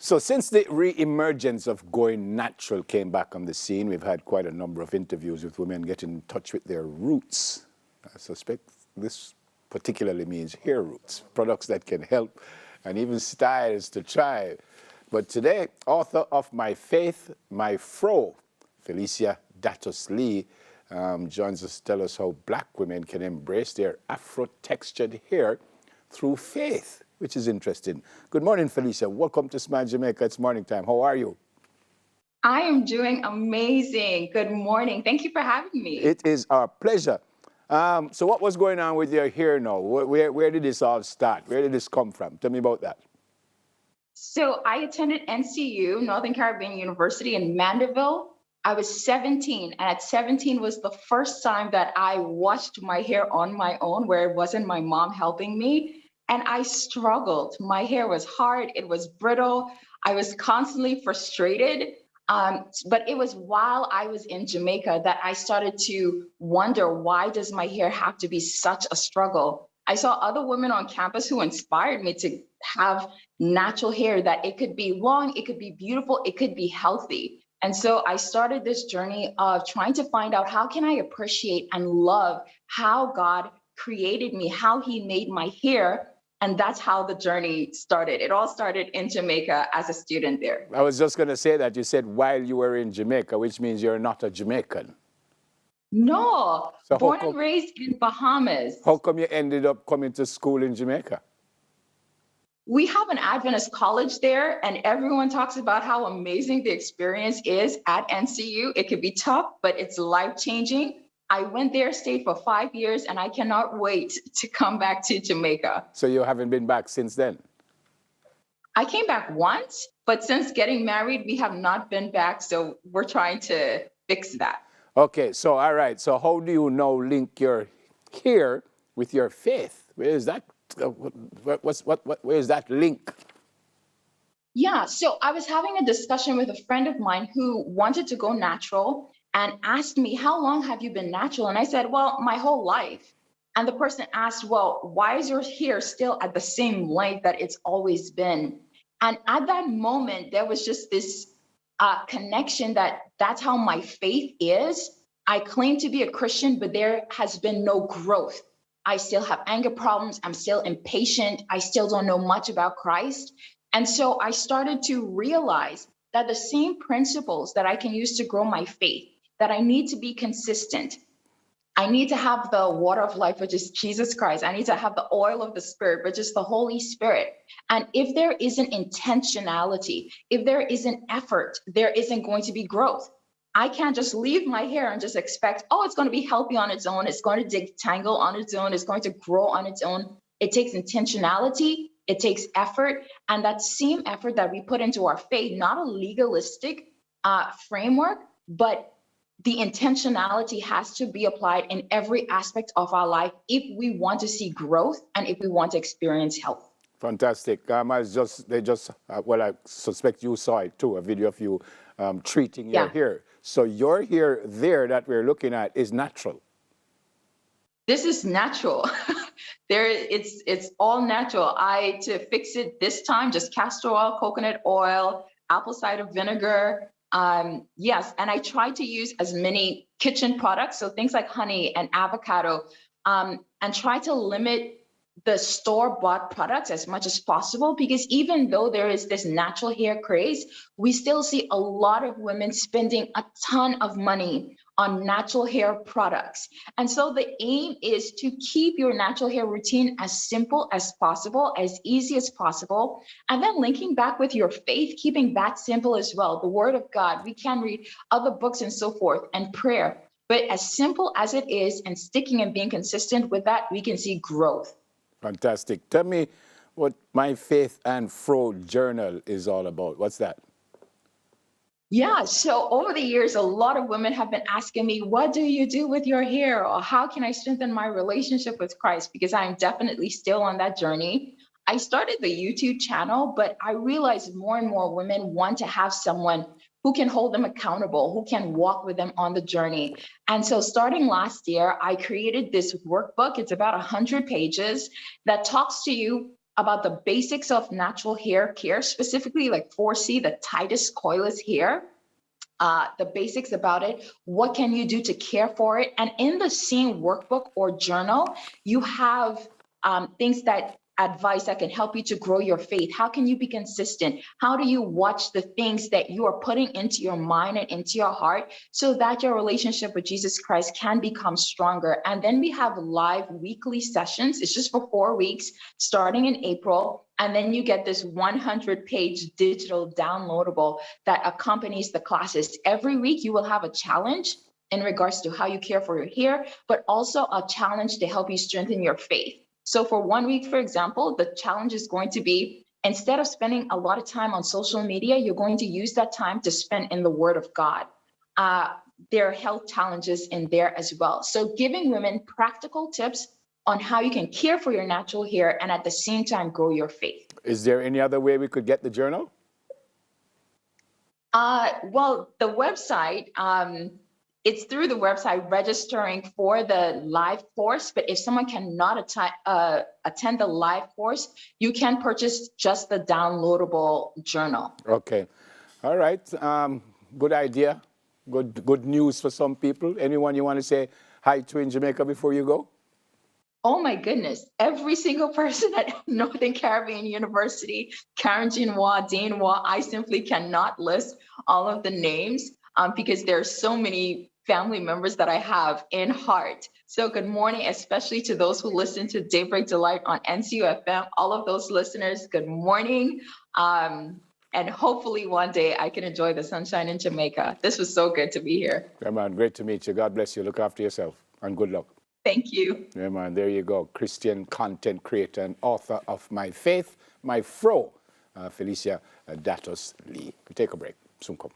So since the re-emergence of going natural came back on the scene, we've had quite a number of interviews with women getting in touch with their roots. I suspect this particularly means hair roots, products that can help, and even styles to try. But today, author of My Faith, My Fro, Felecia Datus-Lee, joins us to tell us how black women can embrace their Afro-textured hair through faith, which is interesting. Good morning, Felecia. Welcome to Smile Jamaica. It's morning time. How are you? I am doing amazing. Good morning. Thank you for having me. It is our pleasure. So what was going on with your hair now? Where did this all start? Where did this come from? Tell me about that. So I attended NCU, Northern Caribbean University in Mandeville. I was 17, and at 17 was the first time that I washed my hair on my own, where it wasn't my mom helping me. And I struggled. My hair was hard, it was brittle. I was constantly frustrated. But it was while I was in Jamaica that I started to wonder, why does my hair have to be such a struggle? I saw other women on campus who inspired me to have natural hair, that it could be long, it could be beautiful, it could be healthy. And so I started this journey of trying to find out, how can I appreciate and love how God created me, how he made my hair. And that's how the journey started. It all started in Jamaica as a student there. I was just going to say that you said while you were in Jamaica, which means you're not a Jamaican. No, so born and raised in Bahamas. How come you ended up coming to school in Jamaica? We have an Adventist college there, and everyone talks about how amazing the experience is at NCU. It could be tough, but it's life-changing. I went there, stayed for 5 years, and I cannot wait to come back to Jamaica. So you haven't been back since then? I came back once, but since getting married, we have not been back, so we're trying to fix that. Okay, so all right. So how do you now link your hair with your faith? Where is that? Where is that link? Yeah, so I was having a discussion with a friend of mine who wanted to go natural and asked me, how long have you been natural? And I said, well, my whole life. And the person asked, well, why is your hair still at the same length that it's always been? And at that moment, there was just this connection that's how my faith is. I claim to be a Christian, but there has been no growth. I still have anger problems. I'm still impatient. I still don't know much about Christ. And so I started to realize that the same principles that I can use to grow my faith, that I need to be consistent. I need to have the water of life, which is Jesus Christ. I need to have the oil of the Spirit, which is the Holy Spirit. And if there isn't intentionality, if there isn't effort, there isn't going to be growth. I can't just leave my hair and just expect, oh, it's going to be healthy on its own. It's going to detangle on its own. It's going to grow on its own. It takes intentionality. It takes effort. And that same effort that we put into our faith, not a legalistic framework, but the intentionality has to be applied in every aspect of our life if we want to see growth and if we want to experience health. Fantastic. I suspect you saw it too, a video of you treating your hair. So your hair there that we're looking at is natural. This is natural. It's all natural. To fix it this time, just castor oil, coconut oil, apple cider vinegar. Yes, and I try to use as many kitchen products, so things like honey and avocado, and try to limit the store-bought products as much as possible, because even though there is this natural hair craze, we still see a lot of women spending a ton of money on natural hair products. And so the aim is to keep your natural hair routine as simple as possible, as easy as possible, and then linking back with your faith, keeping that simple as well. The Word of God, we can read other books and so forth, and prayer. But as simple as it is, and sticking and being consistent with that, we can see growth. Fantastic. Tell me what My Faith and Fro journal is all about. What's that? Yeah, so over the years, a lot of women have been asking me, what do you do with your hair? Or how can I strengthen my relationship with Christ? Because I'm definitely still on that journey. I started the YouTube channel, but I realized more and more women want to have someone who can hold them accountable, who can walk with them on the journey. And so starting last year, I created this workbook. It's about 100 pages that talks to you about the basics of natural hair care, specifically like 4C, the tightest, coilless hair. The basics about it, what can you do to care for it? And in the same workbook or journal, you have things that advice that can help you to grow your faith. How can you be consistent? How do you watch the things that you are putting into your mind and into your heart so that your relationship with Jesus Christ can become stronger? And then we have live weekly sessions. It's just for 4 weeks, starting in April. And then you get this 100-page digital downloadable that accompanies the classes. Every week you will have a challenge in regards to how you care for your hair, but also a challenge to help you strengthen your faith. So for 1 week, for example, the challenge is going to be, instead of spending a lot of time on social media, you're going to use that time to spend in the Word of God. There are health challenges in there as well. So giving women practical tips on how you can care for your natural hair and at the same time grow your faith. Is there any other way we could get the journal? Well, the website, it's through the website registering for the live course, but if someone cannot attend the live course, you can purchase just the downloadable journal. Okay. All right. Good idea. Good news for some people. Anyone you want to say hi to in Jamaica before you go? Oh my goodness, every single person at Northern Caribbean University, Karen Jinwa, Danwa, I simply cannot list all of the names because there are so many family members that I have in heart. So good morning, especially to those who listen to Daybreak Delight on NCUFM, all of those listeners, good morning. And hopefully one day I can enjoy the sunshine in Jamaica. This was so good to be here. Yeah, man, great to meet you. God bless you. Look after yourself and good luck. Thank you. Yeah, man, there you go. Christian content creator and author of My Faith, My Fro, Felecia Datus-Lee. We'll take a break. Soon come.